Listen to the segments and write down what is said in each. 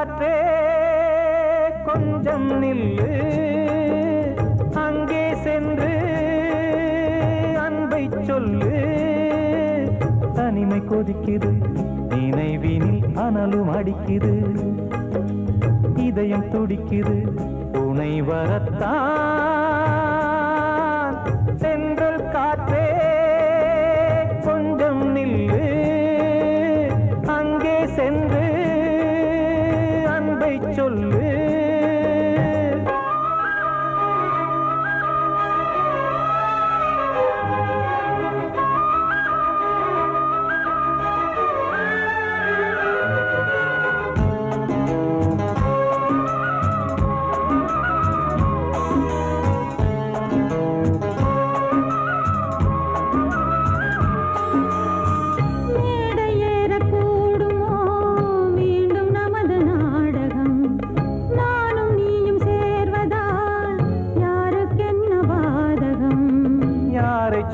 காற்றே கொஞ்சம் நில்லு, அங்கே சென்று அன்பை சொல்லு. தனிமை கொதிக்குது, நினைவினில் அனலும் அடிக்குது, இதயம் துடிக்குது துணை வரத்தான். சென்றல் காற்றே கொஞ்சம் நில்லு, அங்கே சென்று அன்பை சொல்லு.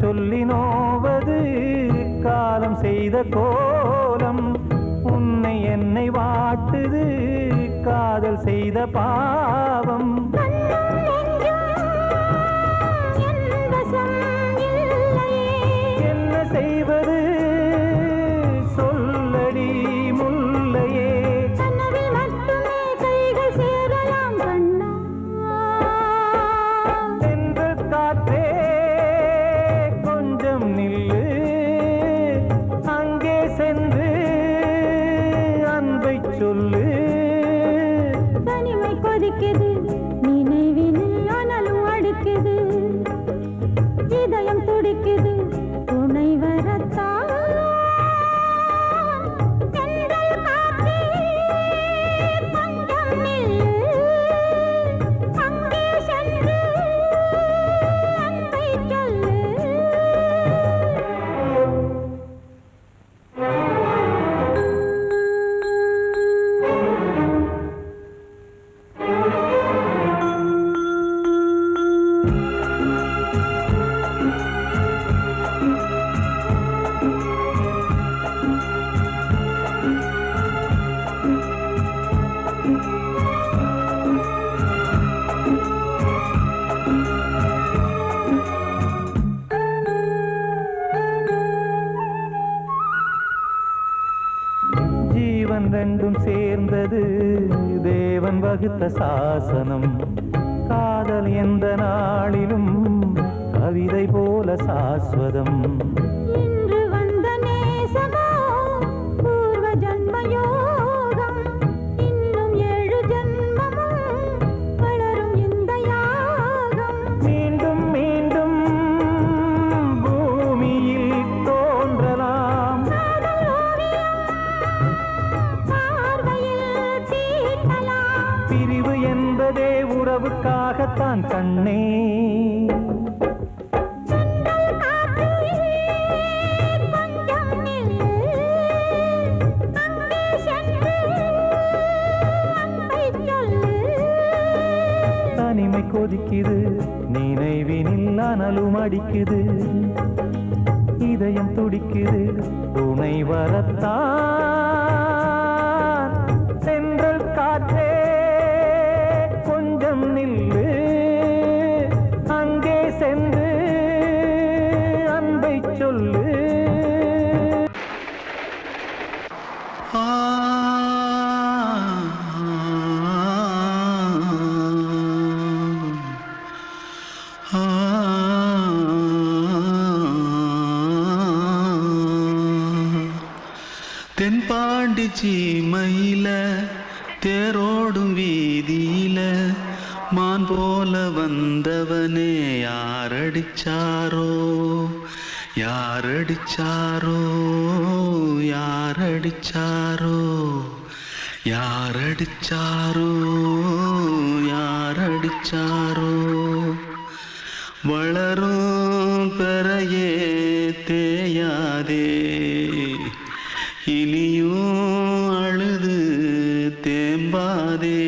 சொல்லி நோவது காலம் செய்த கோலம், உன்னை என்னை வாட்டுது காதல் செய்த பாவம். என்ன செய்வது சொல்லடி முல்லையே, சென்ற காற்றே நில்லு, அங்கே சென்று அன்பை சொல்லு. தனிமை கொதிக்குது, நினைவினில் அனலும் அடிக்குது, இதயம் துடிக்குது துணை வரத்தான். சென்றல் காற்றே கொஞ்சம் நில்லு, அங்கே சென்று அன்பை சொல்லு. ஜீவன் ரெண்டும் சேர்ந்தது தேவன் வகுத்த சாசனம். காதல் எந்த நாளிலும் கவிதை போல சாஸ்வதம். இன்று வந்த நேசமோ பூர்வ ஜன்ம யோகம், இன்னும் 7 ஜன்மமும் வளரும் இந்த யாகம். மீண்டும் மீண்டும் பூமியில் தோன்றலாம், பிரிவு என்பதே உறவுக்காகத்தான் கண்ணே. தனிமை கொதிக்குது, நினைவினில் அனலும் அடிக்குது, இதயம் துடிக்குது துணை வரத்தான். சென்றல் காற்றே கொஞ்சம் நில்லு, அங்கே சென்று அன்பை சொல்லு. தென்பாண்டி சீமையில தேரோடும் வீதியில மான் போல வந்தவனே யாரடிச்சாரோ யாரடிச்சாரோ யாரடிச்சாரோ யாரடிச்சாரோ யாரடிச்சாரோ. வளரும் பெறையே தேயாதே, இனியும் அழுது தேம்பாதே.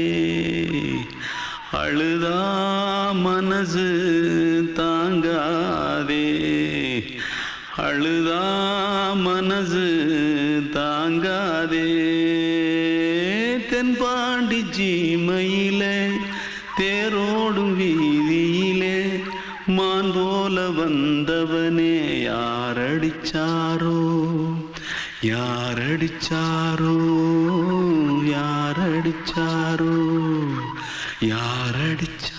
அழுதா மனசு தாங்காதே, அழுதா மனசு தாங்காதே. தென்ப தென்பாண்டி ஜீமையிலே தேரோடும் வீதியிலே மான் போல வந்தவனே யாரடிச்சாரோ யாரடிச்சாரோ யாரடிச்சாரோ யாரடிச்சா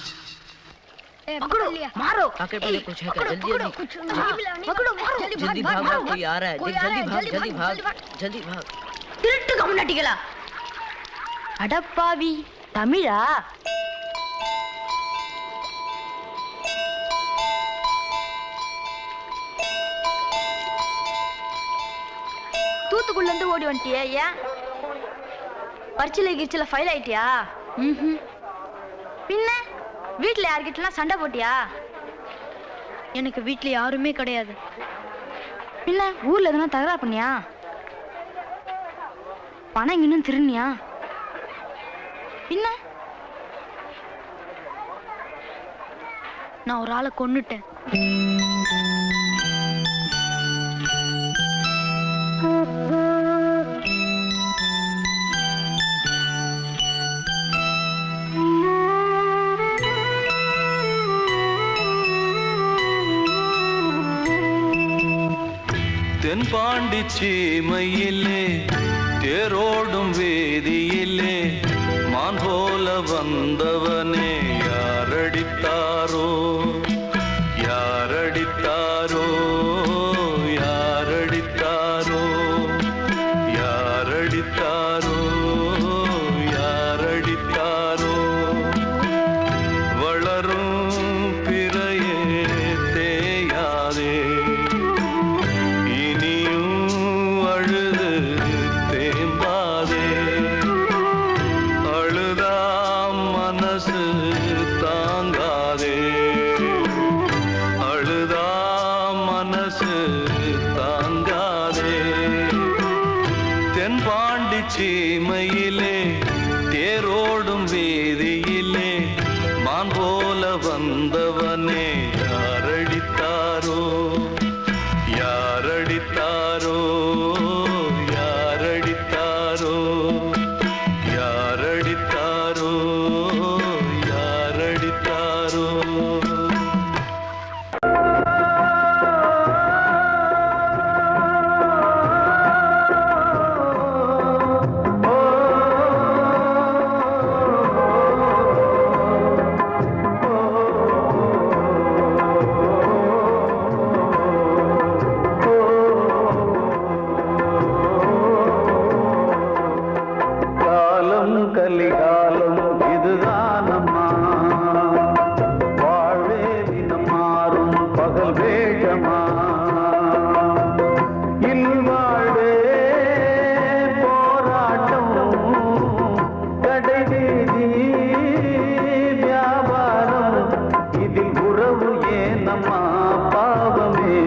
पकड़ो मारो आके पहले कुछ है क्या जल्दी जल्दी पकड़ो मारो जल्दी भाग भाग कोई आ रहा है जल्दी भाग जल्दी भाग திருட்டு கம்னாட்டிகளா அடப்பாவி தமிழா தூத்துக்குள்ள இருந்து ஓடி வந்துட்டியா ஏன் பரிச்சையில கிரிச்சில ஃபைல் ஆயிட்டியா பின்ன வீட்ல யார்கிட்டலாம் சண்டை போட்டியா எனக்கு வீட்ல யாருமே கிடையாது பின்ன ஊர்ல எதுனா தகராறு பண்ணியா பணம் இன்னும் திருநியா பின்ன நான் ஒரு ஆளை கொன்னுட்டேன் தென்பாண்டி சீமையிலே தேரோடும் வேதியிலே மான் போல வந்தவனே யாரடித்தாரோ யாரடித்தாரோ யாரடித்தாரோ யாரடித்தாரோ யாரடித்தாரோ வளரும் பிறையே தேயாதே சீமையிலே தேரோடும் வேதியிலே மான் போல வந்தவனே யாரடித்தாரோ யாரடித்தாரோ யாரடித்தாரோ யாரடித்தாரோ யாரடித்தாரோ கலிகாலம் இதுதானம்மா வாழ்வே தினம் மாறும் பகல் வேஷமா இல்வாழ்வே போராட்டம் கடைவீதி வியாபாரம் இதில் உறவு ஏனம்மா பாவமே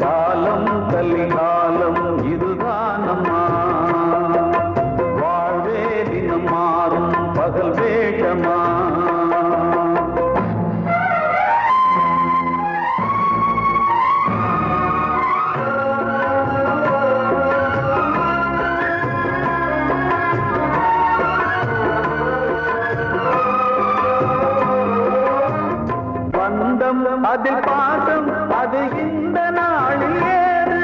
காலம் கலிகாலம் இதுதானம்மா மாறும் பகல் வேஷமா பந்தம் அதில் பாசம் அது இந்த நாளில் ஏறு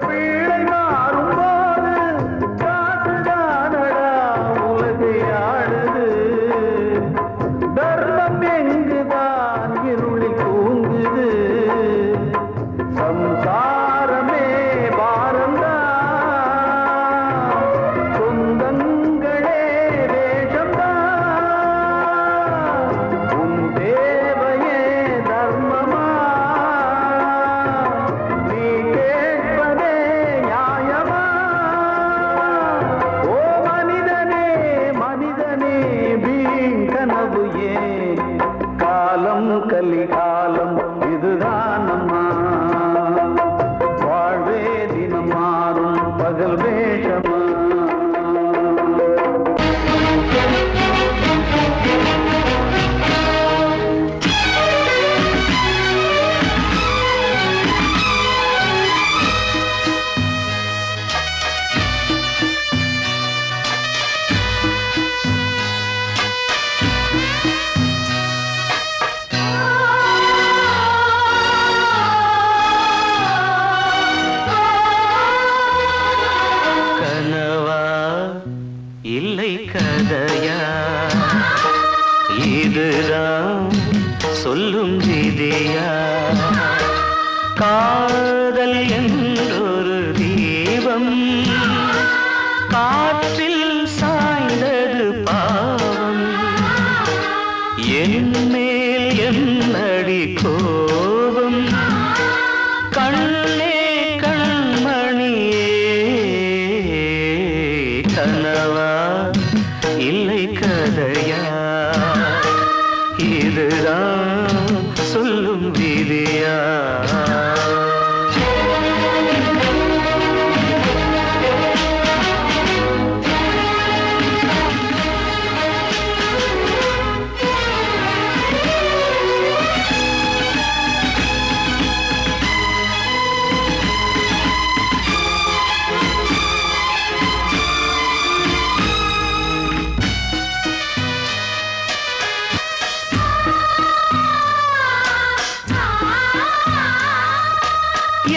பிள்ளை மாறும் போது காசுதானடா உலகை ஆடுது தர்மம் எங்குதான் இருளில் தூங்குது சம்சாரமே பாரம்தான் சொந்தங்களே வேஷம்தான் உன் தேவையே தர்மமா கலிகாலம் இதுதானம்மா வாழ்வே தினம் மாறும் பகல் வேஷமா இதுதான் சொல்லும் விதியா காதல் என்றொரு தீபம் காற்றில் சாய்ந்தது பாவம் என் மேல் என்னடி கோபம் கண்ணே கண்மணியே கனவா இல்லை கதையா இதுதான் சொல்லும் விதியா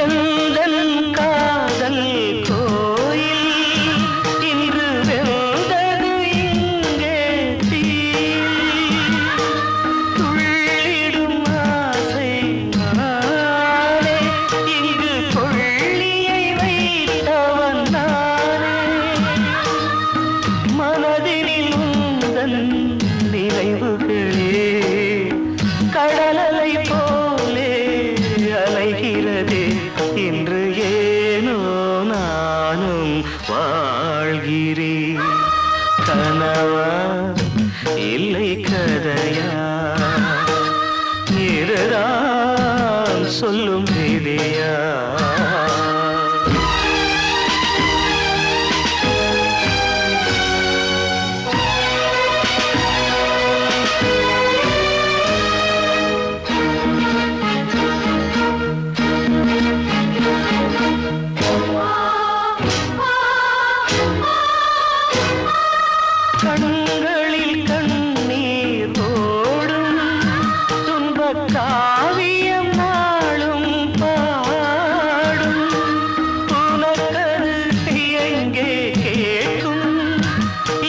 எந்தன் காதல் கோயில் இன்று வெந்தது இங்கே தீ துள்ளிடும் ஆசை நானே இங்கு கொள்ளியை வைத்தவன் நானே மனதினில் உந்தன் நினைவுகளே கடலலை போலே அலைகிறதே இன்று ஏனோ நானும் வாழ்கிறேன் கனவா இல்லை கதையா இதுதான் சொல்லும் விதியா கண்களில் கண்ணீர் ஓடும் துன்பக் காவியம் நாளும் பாடும் உனக்கது எங்கே கேட்கும்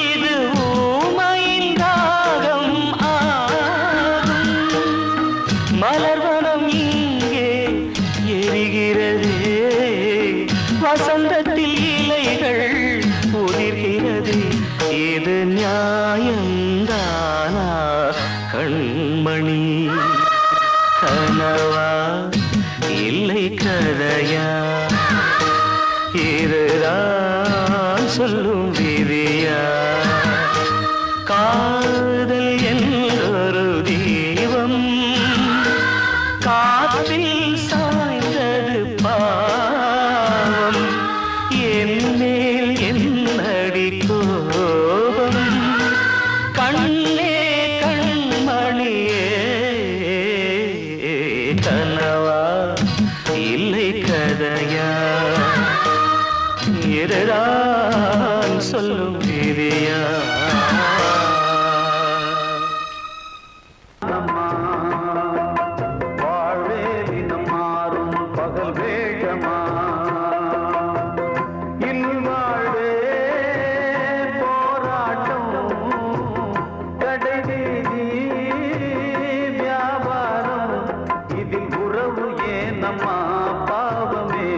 இது ஊமையின் ராகம் ஆகும் மலர்வனம் இங்கே எரிகிறதே வசந்தத்தில் இலைகள் உதிர்கிறது இது நியாயந்தானா கண்மணி கனவா இல்லை கதையா இதுதான் சொல்லும் விதியா காதல் என்றொரு தீபம் காற்றில் சாய்ந்தது பாவம் என் மேல் என்னடி கோபம் கண்ணே கண்மணியே கனவா இல்லை கதையா இதுதான் சொல்லும் விதியா வாழ்வே தினம் மாறும் பகல் வேகமா இல்வாழ்வே போராட்டம் கடைவீதி வியாபாரம் இதில் உறவு ஏனம்மா பாவமே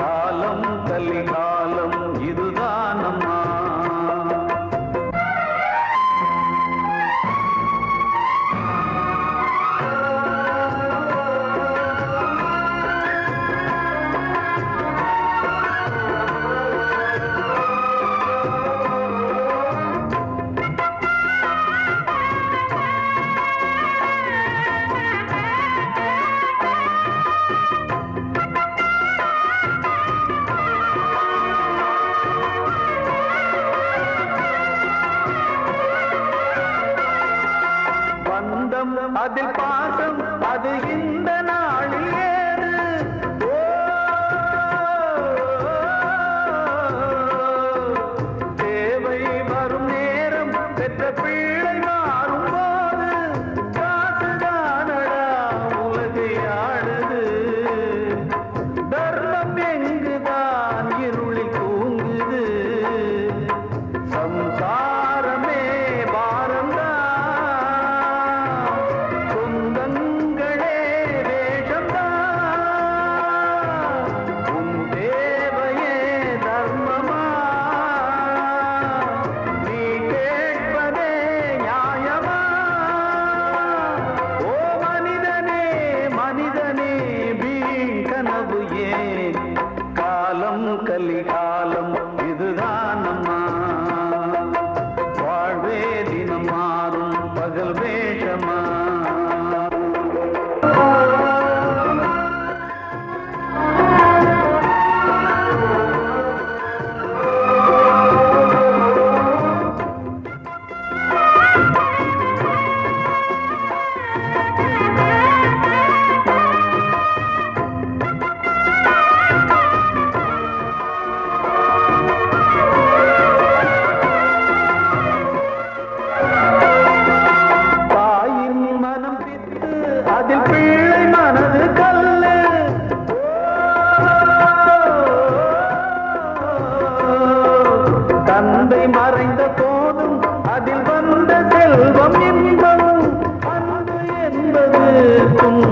காலம் கலிகாலம் இதுதானம்மா பந்தம் அதில் பாசம் அது இந்த நாளில் ஏது தேவை வரும் நேரம் பெற்ற பிள்ளை மாறும் போது காசுதானடா உலகை ஆடுது தர்மம் எங்குதான் இருளில் தூங்குது சம்சாரமே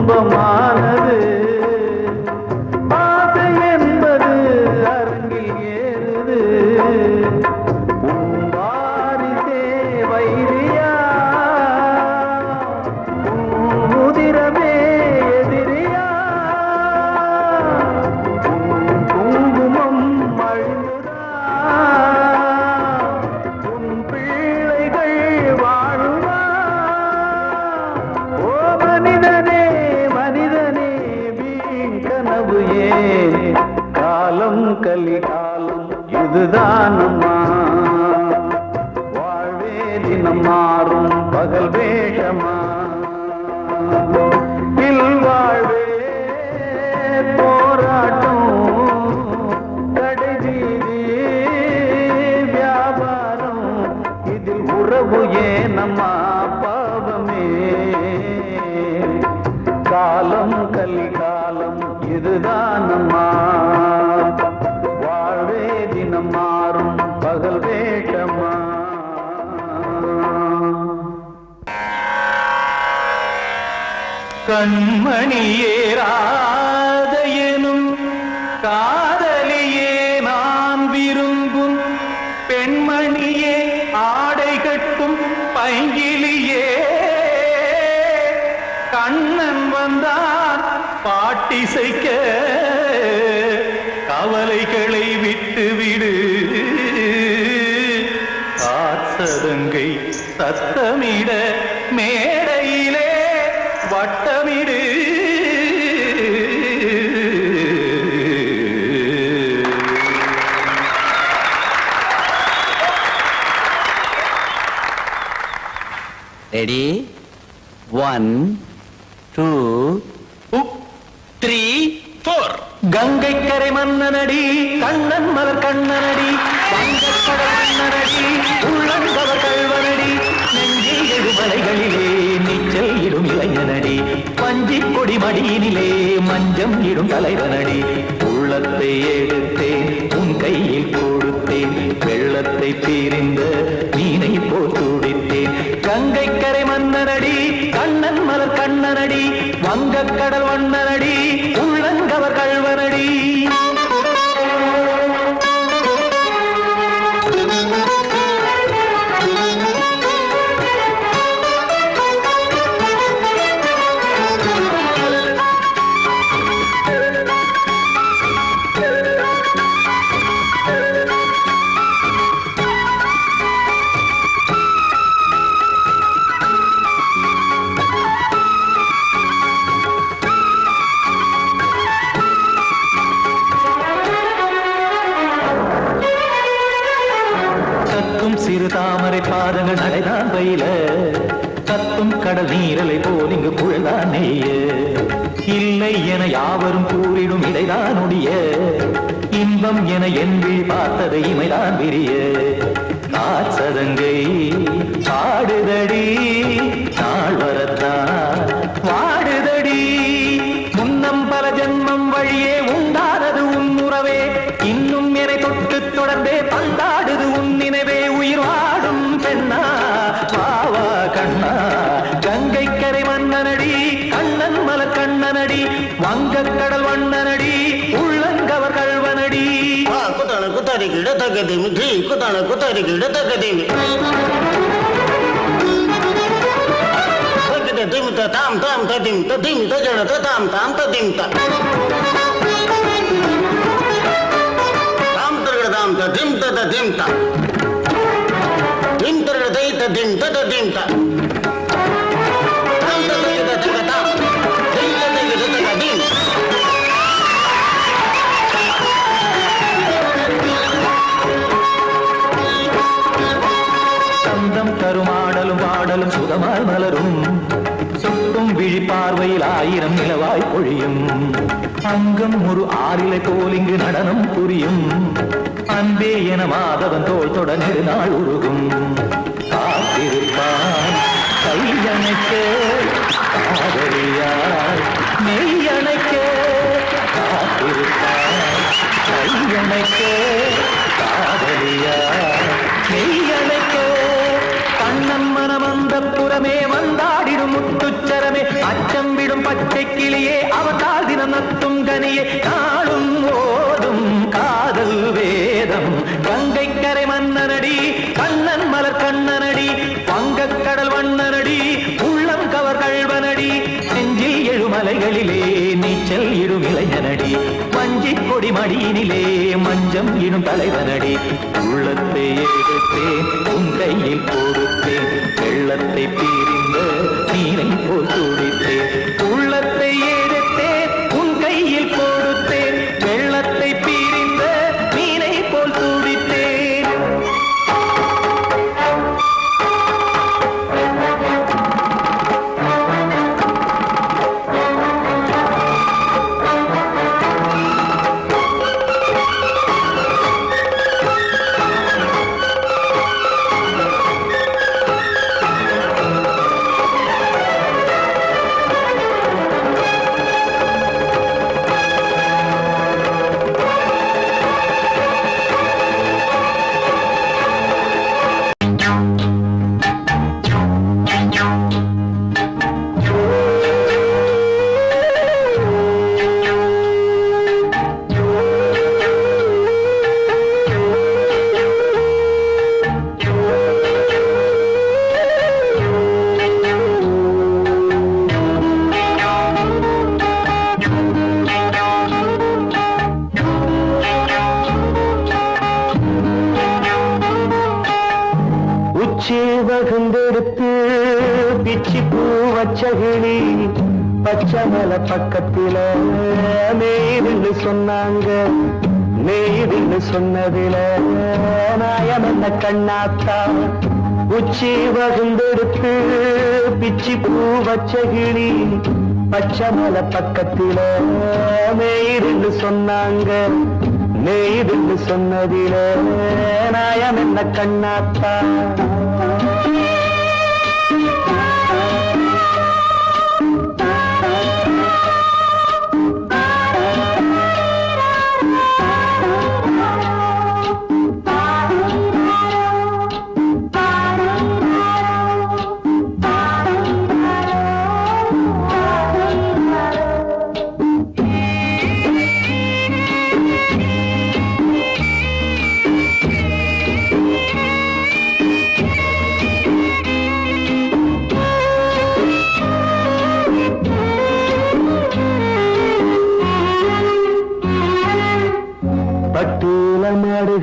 துன்பமானது ஆசை என்பது அரங்கில் ஏறுது உன் வாரிசே வைரியா உன் உதிரமே எதிரியா உன் குங்குமம் அழுதா உன் பிள்ளைகள் வாழுவா ஓ மனிதனே மனிதனே வீண் கனவு ஏன் காலம் கலிகாலம் இதுதான் அம்மா வாழ்வே தினம் மாறும் பகல் வேஷமா இல்வாழ்வே போராட்டம் கடைவீதி வியாபாரம் இதில் உறவு ஏனம்மா பாவமே காலம் கலிகாலம் இதுதான் அம்மா வாழ்வே தினம் மாறும் பகல் வேஷமா கண்மணியேராத எனும் காதலியே நான் விரும்பும் பெண்மணியே ஆடை கட்டும் பைங்கிலியே கண்ணன் வந்தான் பாட்டிசைக்க கவலைகளை விட்டுவிடு காசதங்கை சத்தமிட மேடையிலே வட்டமிடு ரெடி 1 2 3 4 கங்கை கரை மன்னனடி கண்ணன் மலர் கண்ணனடி வங்கக்கடல் மன்னனடி உள்ளங்கவர் கல்வனடி நெஞ்சில் எழுமலைகளிலே நீச்சல் இடும் இளைஞனடி பஞ்சிக் கொடி மடியினிலே மஞ்சம் இடும் தலைவனடி உள்ளத்தை எடுத்தேன் உன் கையில் கொடுத்தேன் வெள்ளத்தை பிரிந்த மீனை போல் துடித்தேன் கங்கை கரை மன்னனடி கண்ணன் மலர் கண்ணனடி வங்கக்கடல் வண்ணனடி உள்ளங்கவர் கல்வனடி சிறு தாமரை பாதங்கள் நடைதான் பயில கத்தும் கடல் நீரலை போல் இங்கு குழல்தான் நெய்ய இல்லை என யாவரும் கூறிடும் இடைதான் உடைய இன்பம் என என்பி பார்த்ததை இமைதான் விரிய காசதங்கை பாடுதடி நாள் வரத்தான் வாடுதடி முன்னம் பல ஜென்மம் வழியே உண்டானது உன் உறவே இன்னும் என்னை தொட்டு தொடர்ந்தே பந்தாடுது உன் நினைவே உயிர் வாடும் பெண்ணா பாவா கண்ணா கங்கை கரை மன்னனடி கண்ணன் மலர் கண்ணனடி வங்கக்கடல் வண்ணனடி உள்ளங்கவர் கல்வனடி குத்தான குத்தாரி கிட தகதிமி ட்ரீ குத்தான குத்தாரி கிட தகதிமி திமித தாம் தாம் ததிம் ததிம் தஜன தாம் தாம் ததிம் தாம் தரகட தாம் ததிம் ததிம் தாம் திம் தரகட தை ததிம் ததிம் தாம் தாம் ததிம் ததிம் தாம் தை ததிம் ததிம் சந்தம் கருமாடலும் பாடலும் சுதமால் மலரும் சொட்டும் விழி பார்வையில் ஆயிரம் நிலவாய் பொழியும் அங்கம் ஒரு ஆறிலை போல் இங்கு நடனம் புரியும் அன்பே என மாதவன் தோள் தொட நெடுநாள் உருகும் காத்திருப்பான் கையணைக்க காதலியார் மெய்யணைக்க காத்திருப்பான் கையணைக்க காதலியார் மெய்யணைக்க கண்ணன் மனமந்த புறமே வந்தாடிடும் முத்துச்சரமே அச்சம் விடும் பச்சை கிளியே அவதால் தினம் நத்தும் கனியே நாளும் ஓதும் காதல் வேதம் கங்கை கரை மன்னனடி கண்ணன் மலர் கண்ணனடி வங்கக் கடல் வண்ணனடி உள்ளம் கவர் கழ்வனடி நெஞ்சில் எழுமலைகளிலே நீச்சல் இடும் இளைஞனடி வஞ்சி கொடி மடியினிலே மஞ்சம் இடும் தலைவனடி உள்ளத்தை எடுத்தேன் உன் கையில் கொடுத்தேன் வெள்ளத்தை பிரிந்த நீரை போல் துடித்தேன் உள்ளத்தை எடுத்தேன் உன் கையில் கொடுத்தேன் வெள்ளத்தை பிரிந்த நீரை போல் துடித்தேன். வகுந்தெடுத்து பிச்சி பூ வச்சகிளி பச்சமல பக்கத்தில மேய்துன்னு சொன்னாங்க. மேய்துன்னு சொன்னதில நாயம் என்ன கண்ணாத்தா உச்சி வகுந்தெடுத்து பிச்சி பூ வச்சகிளி பச்சமல பக்கத்தில மேய்துன்னு சொன்னாங்க. மேய்துன்னு சொன்னதில நாயம் என்ன கண்ணாத்தா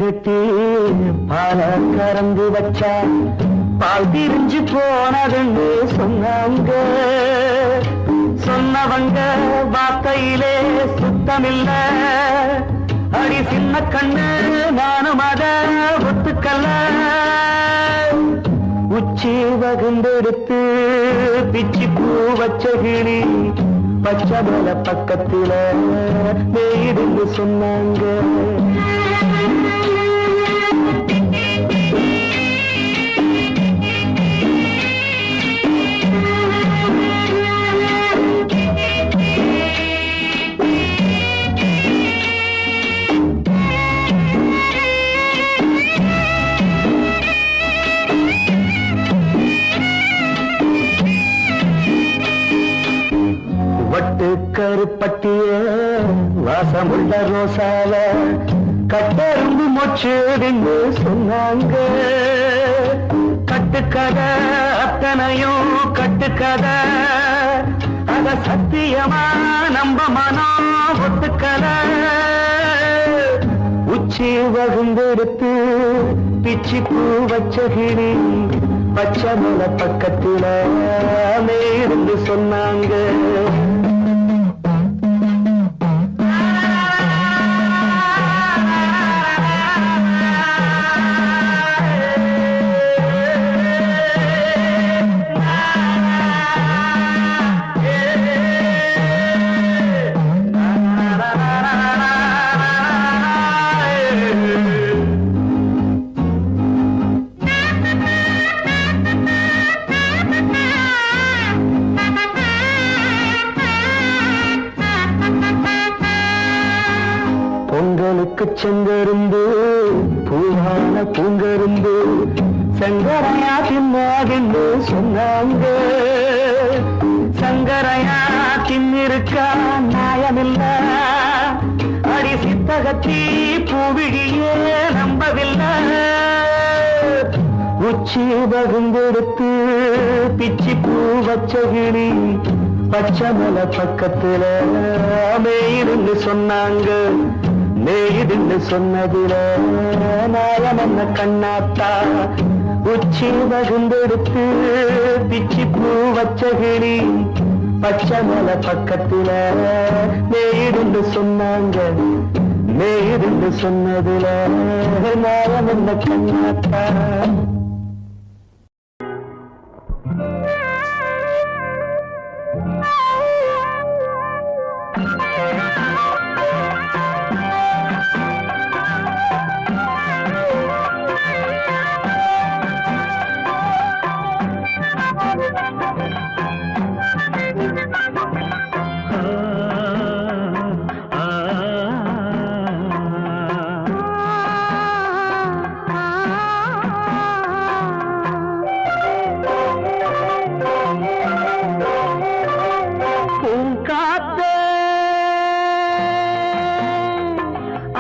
கட்டி பால கறந்து வச்சா பால் திரிஞ்சு போனதுன்னு சொன்னாங்க. சொன்னவங்க வார்த்தையிலே சுத்தமில்ல. அடி சின்ன கண்ணு நானும் அத ஒத்துக்கல்ல. உச்சி வகுந்தெடுத்து பிச்சி பூ வச்ச கிளி பச்சமல பக்கத்தில மேய்துன்னு சொன்னாங்க. வட்டு கருப்பட்டிய வாசமுள்ள ரோசாவ கட்டெரும்பு மொச்சுடுன்னு சொன்னாங்க. கட்டுக்கதை அத்தனையும் கட்டுக்கதை அத சத்தியமா நம்ப மனம் ஒத்துக்கதை. உச்சி வகுந்தெடுத்து பிச்சி பூ வச்ச கிளி பச்சமல பக்கத்தில மேய்ந்து சொன்னாங்க. பொங்கலுக்கு செங்கருந்து பூவான பூங்கருந்து சங்கரையா தின்னாகின்னு சொன்னாங்க. சங்கரையா தின்ன இருக்கா நியாயமில்ல அடி சித்தகத்தி பூவிழியே நம்பவில்லை உச்சி பகுந்தெடுத்து பிச்சி பூ வச்ச கிளி பச்சை மலை பக்கத்துல மேயிருந்து சொன்னாங்க மேயிருந்து சொன்னதுல நாயம் என்ன கண்ணாத்தா உச்சி பகுந்தெடுத்து பிச்சி பூ வச்ச கிளி பச்சை மலை பக்கத்துல மேயிருந்து சொன்னாங்க மேயிருந்து சொன்னதுல நாயம் என்ன கண்ணாத்தா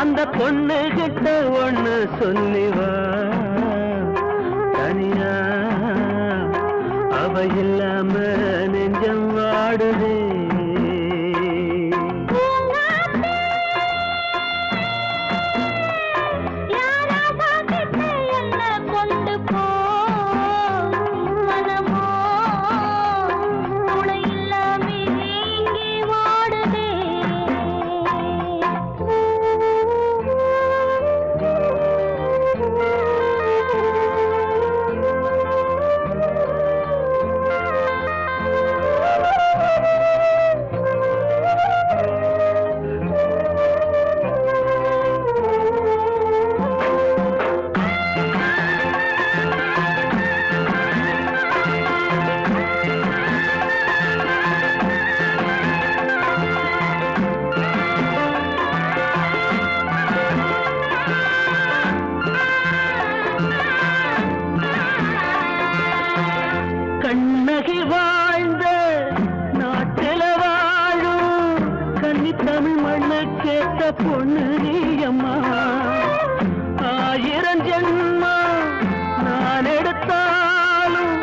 அந்த பொண்ணு கிட்ட ஒண்ணு சொல்லிவா தனியா அவ இல்லாம நெஞ்சம் வாடுதே கண்ணகி வாழ்ந்த நாட்டில வாழும் கன்னி தமிழ் மண்ணு கேட்ட பொண்ணு நீயம்மா 1000 ஜென்மா நான் எடுத்தாலும்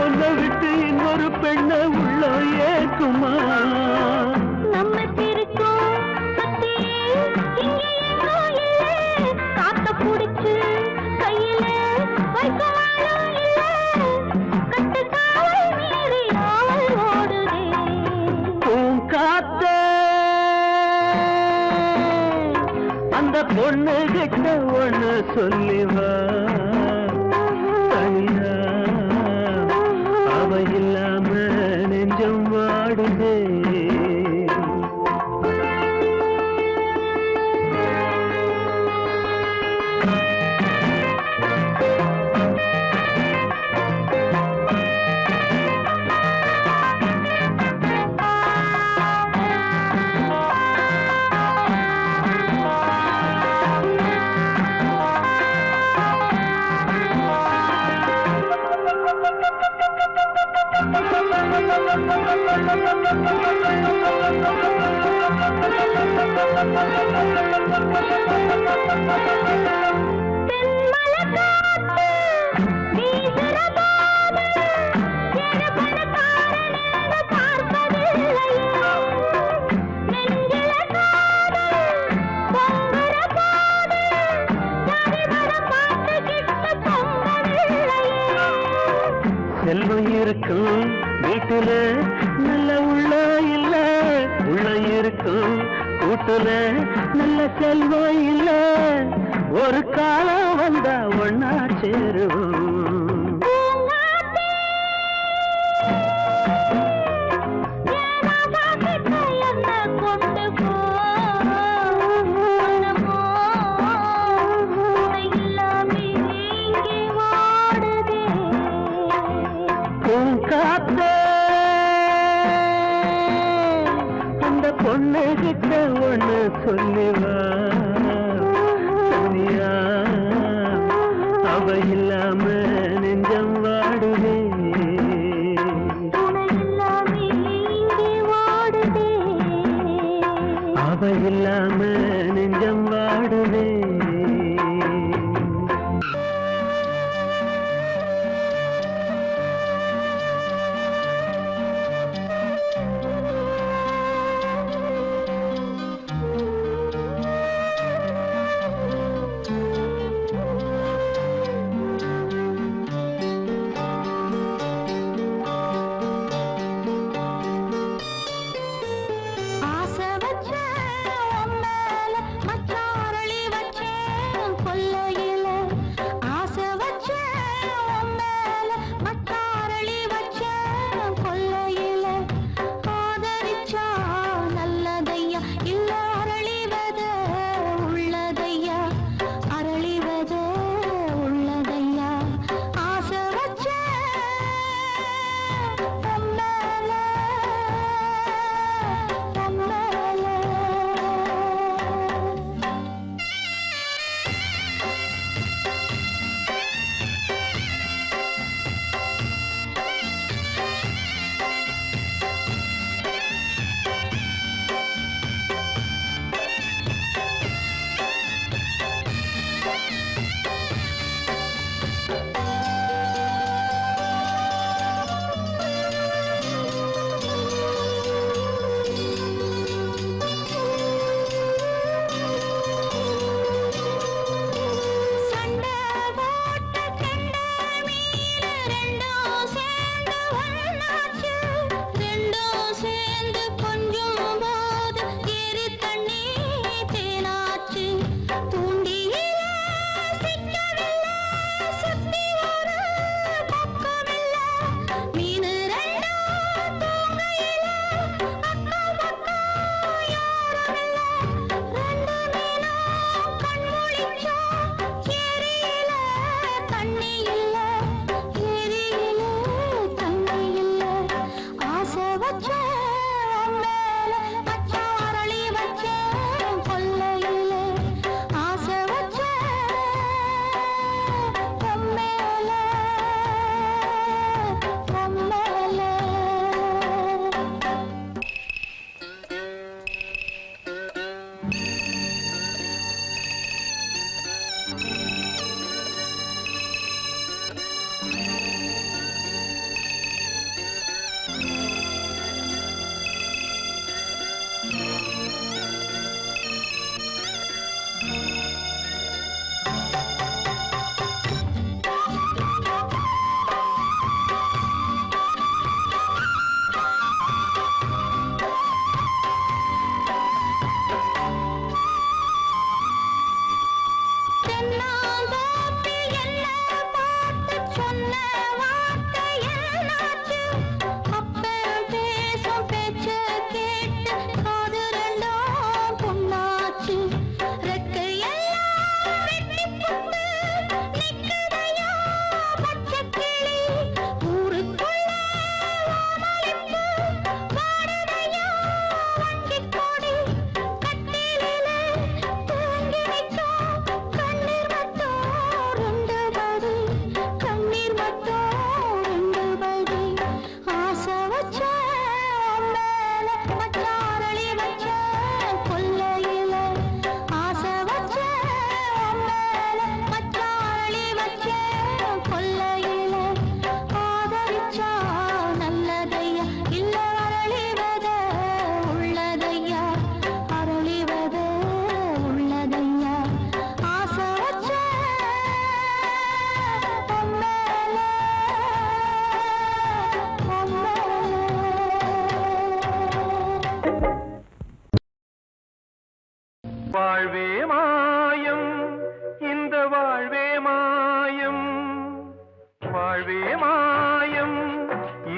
ஒன்னை விட்டு இன்னொரு பெண்ணை உள்ள ஏக்குமா நம்ம திருக்கும் காத்த புடிச்சு கையில வைக்கவாலும் இல்லை அந்த பொண்ணு கிட்ட ஒண்ணு சொல்லிவா தனியா அவ இல்லாம நெஞ்சம் வாடுதே செல்வம் இருக்கும் வீட்டுல நல்ல உள்ள இல்ல உள்ள இருக்கும் கூட்டுல நல்ல செல்வம் இல்ல ஒரு காலம் வந்தா ஒன்னா சேருவோம் அந்த பொண்ணு கிட்ட ஒண்ணு சொல்லிவா தனியா அவ இல்லாம நெஞ்சம் வாடுதே வாடுதே இல்லாம நெஞ்சம் வாடுதே. வாழ்வே மாயம், இந்த வாழ்வே மாயம், வாழ்வே மாயம்,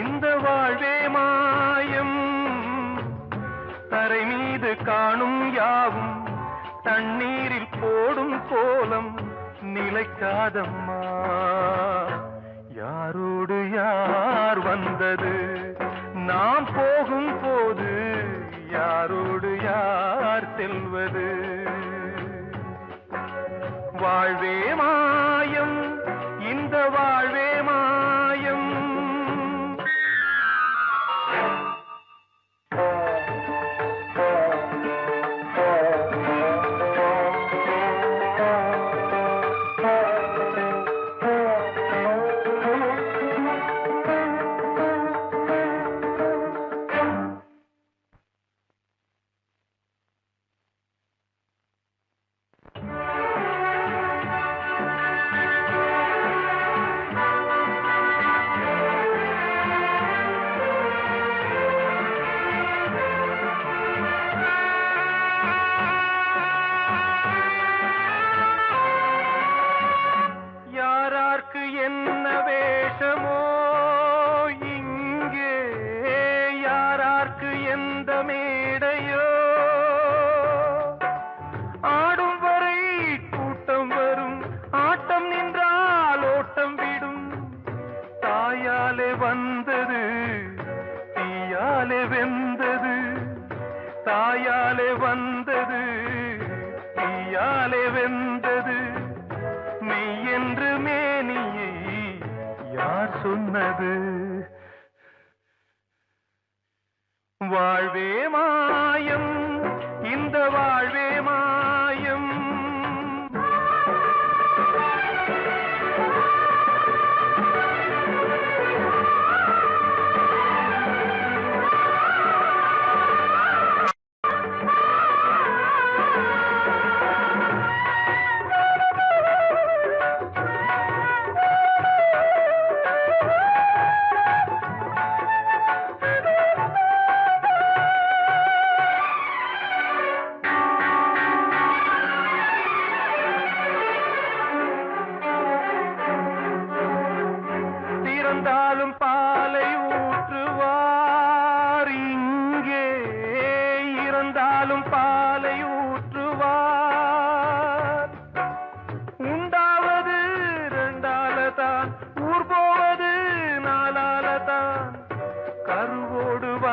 இந்த வாழ்வே மாயம். தரை மீது காணும் யாவும் தண்ணீரில் போடும் கோலம் நிலைக்காதம்மா. யாரோடு யார் வந்தது நாம் போகும் போது, யாரோடு யார் செல்வது? வாழ்வே மாயம், இந்த வாழ்வே மாயம்.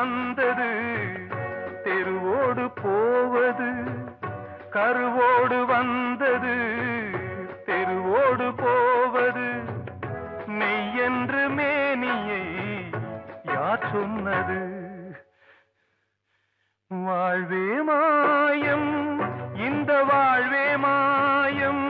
வந்தது தெருவோடு போவது கருவோடு வந்தது தெருவோடு போவது மெய்யென்று மேனியை யார் சொன்னது வாழ்வே மாயம் இந்த வாழ்வே மாயம்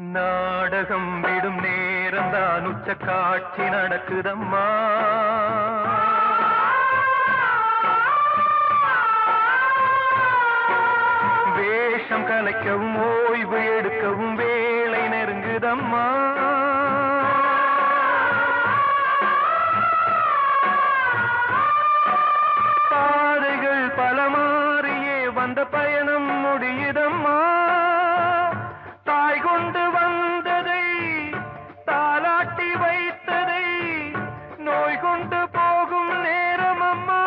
நாடகம் விடும் நேரம் தான் உச்ச காட்சி நடக்குதம்மா வேஷம் கலைக்கவும் ஓய்வு எடுக்கவும் வேளை நெருங்குதம்மா பாதைகள் பல மாறியே வந்த பயணம் முடியுதம்மா தாய் கொண்டு வந்ததை தாலாட்டி வைத்ததை நோய் கொண்டு போகும் நேரம் அம்மா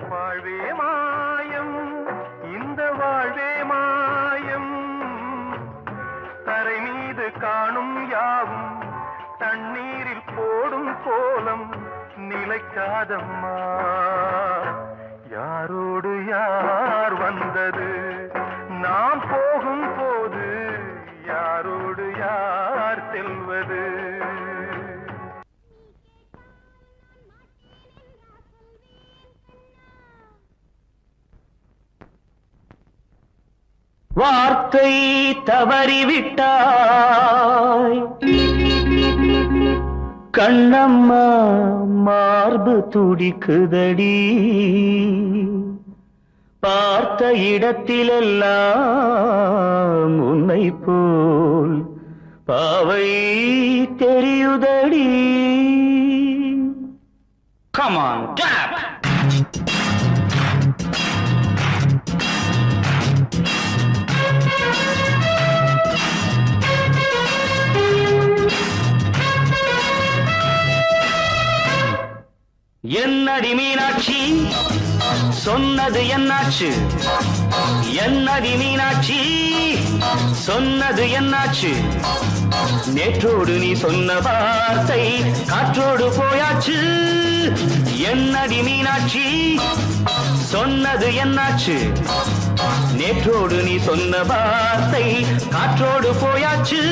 வாழ்வே மாயம் இந்த வாழ்வே மாயம் தரை மீது காணும் யாவும் தண்ணீரில் போடும் கோலம் நிலைக்காதம்மா யாரோடு யார் வந்தது நாம் போகும் போது யாரோடு யார் செல்வது வார்த்தை தவறிவிட்டாய் கண்ணம்மா மார்பு துடிக்குதடி பார்த்த இடத்திலெல்லாம் உன்னை போல் பாவை தெரியுதடி Come on, tap! என்னடி மீனாட்சி சொன்னது என்னாச்சு என்னடி மீனாட்சி சொன்னது என்னாச்சு நேற்றோடு நீ சொன்ன வார்த்தை காற்றோடு போயாச்சு என்னடி மீனாட்சி சொன்னது என்னாச்சு நேற்றோடு நீ சொன்ன வார்த்தை காற்றோடு போயாச்சு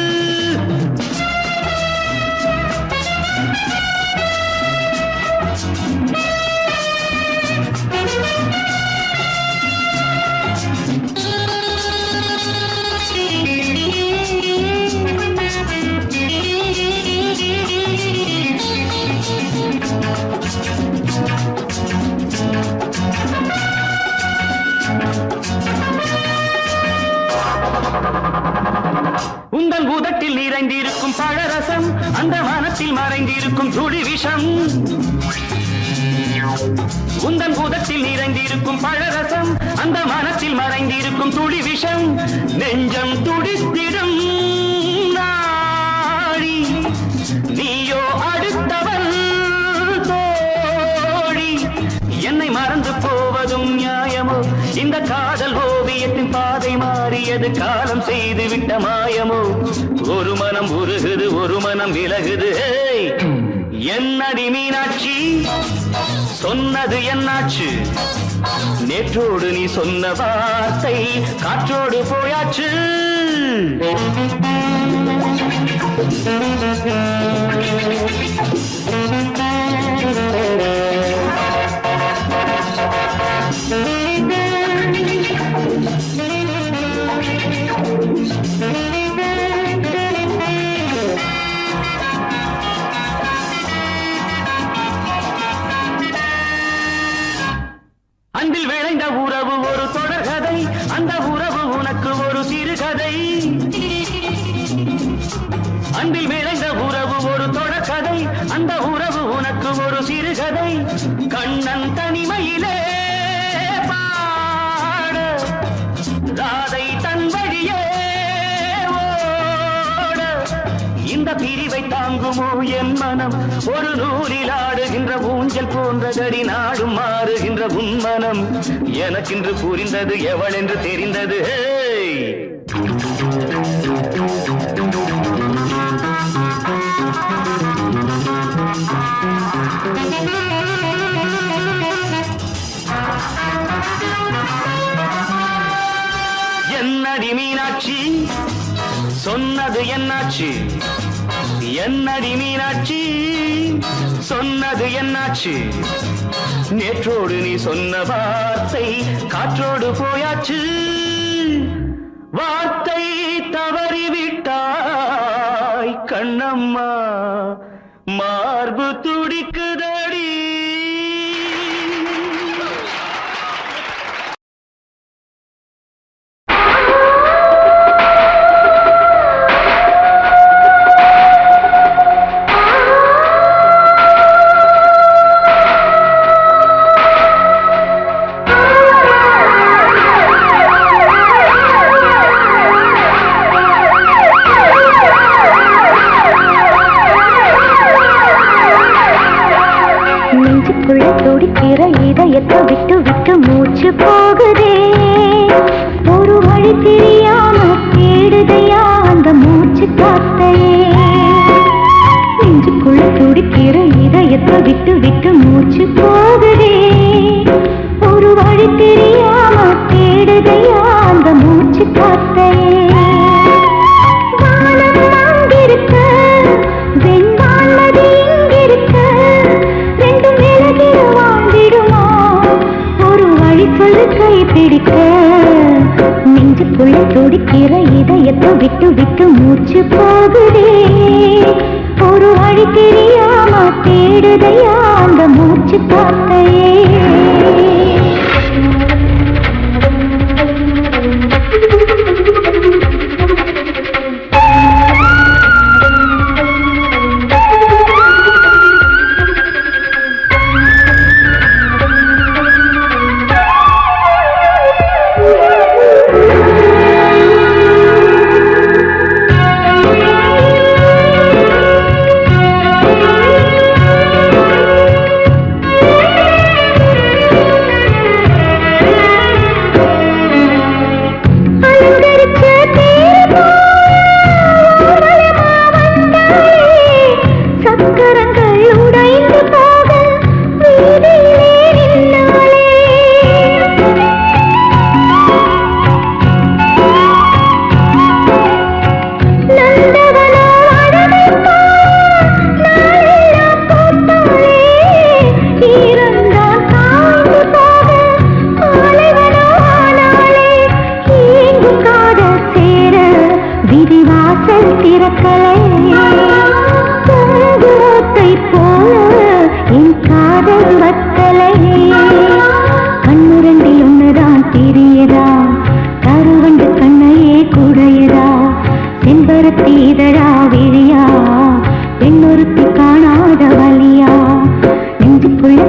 உந்தன் உதட்டில் நிறைந்திருக்கும் பழரசம் அந்த மனத்தில் மறைந்திருக்கும் துளி விஷம் உந்தன் உதட்டில் நிறைந்திருக்கும் பழரசம் அந்த மனத்தில் மறைந்திருக்கும் துளி விஷம் நெஞ்சம் துடித்திடும் நாடி நீயோ அடுத்தவன் தோழி இது காலம் செய்து விட்ட மாயமோ ஒரு மனம் உருகுது ஒரு மனம் விலகுது என்னடி மீனாட்சி சொன்னது என்னாச்சு நேற்றோடு நீ சொன்ன வார்த்தை காற்றோடு போயாச்சு அன்பில் விளைந்த உறவு ஒரு தொடர்கதை அந்த உறவு உனக்கு ஒரு சிறுகதை அன்பில் விளைந்த உறவு ஒரு தொடர்கதை அந்த உறவு உனக்கு ஒரு சிறுகதை கண்ணன் தனிமையிலே பாட ராதை தன் வழியே ஓட இந்த பிரிவை தாங்குமோ என் மனம் ஒரு நூலில் ஆடுகின்ற ஊஞ்சல் போன்றதடி நாடும் மாறுகின்ற உன்மனம் எனக்கென்று புரிந்தது எவள் என்று தெரிந்தது என்னடி மீனாட்சி சொன்னது என்னாச்சு என்னடி மீனாட்சி சொன்னது என்னாச்சு நேற்றோடு நீ சொன்ன வார்த்தை காற்றோடு போயாச்சு வார்த்தை தவறிவிட்டாய் கண்ணம்மா மார்பு துடிக்குதடி துடிக்கிற இதயத்தை விட்டு விட்டு மூச்சு போகுதே ஒரு வழி தெரியாம தேடுதையா அந்த மூச்சு காத்தையே நெஞ்சுக்குள்ள துடிக்கிற இதயத்தை விட்டு விட்டு மூச்சு போகுதே ஒரு வழி தெரியாம தேடுதையா அந்த மூச்சு காத்தையே வானம் அங்கிருக்க வெண்வான்மதி இங்கிருக்க சொல்லு கை பிடிக்க நெஞ்சுக்குள்ள துடிக்கிற இதயத்தை விட்டு விட்டு மூச்சு போகுதே ஒரு வழி தெரியாம தேடுதையா அந்த மூச்சு காத்தையே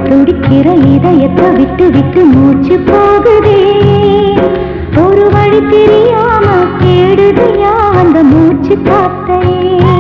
துடிக்கிற இதயத்தை விட்டு விட்டு மூச்சு போகுதே ஒரு வழி தெரியாம தேடுதையா அந்த மூச்சு காத்தையே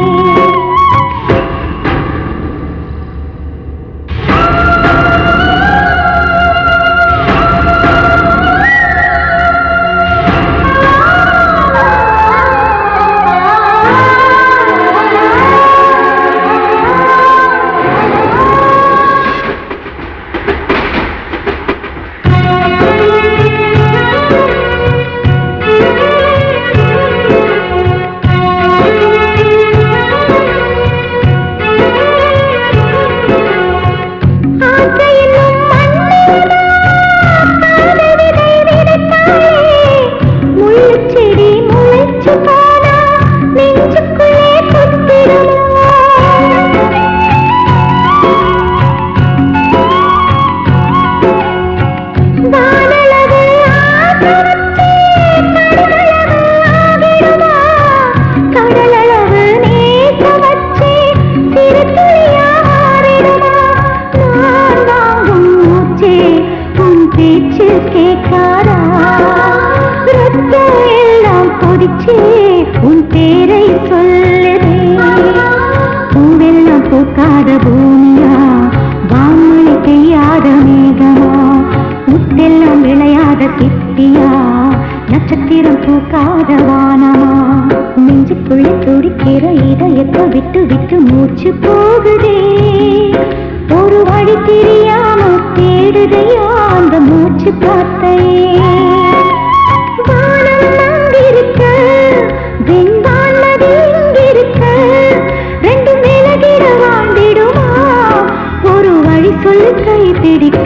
மூச்சு உன் பேரை சொல்லுதே. பூவெல்லாம் பூக்காத பூமியா, வான்மொழி பெய்யாத மேகமா, முத்தெல்லாம் விளையாத சிப்பியா, நட்சத்திரம் பூக்காத வானமா. நெஞ்சுக்குள்ளே துடிக்கிற இதயத்தை விட்டு விட்டு மூச்சு போகுதே. ஒரு வழி தெரியாம தேடுதையா அந்த மூச்சு காத்தையே. வானம் அங்கிருக்க, வெண்வானது இங்கிருக்க, ரெண்டு மேலகிட வாழ்ந்திடுமா? ஒரு வழி சொல்லு கை பிடிக்க.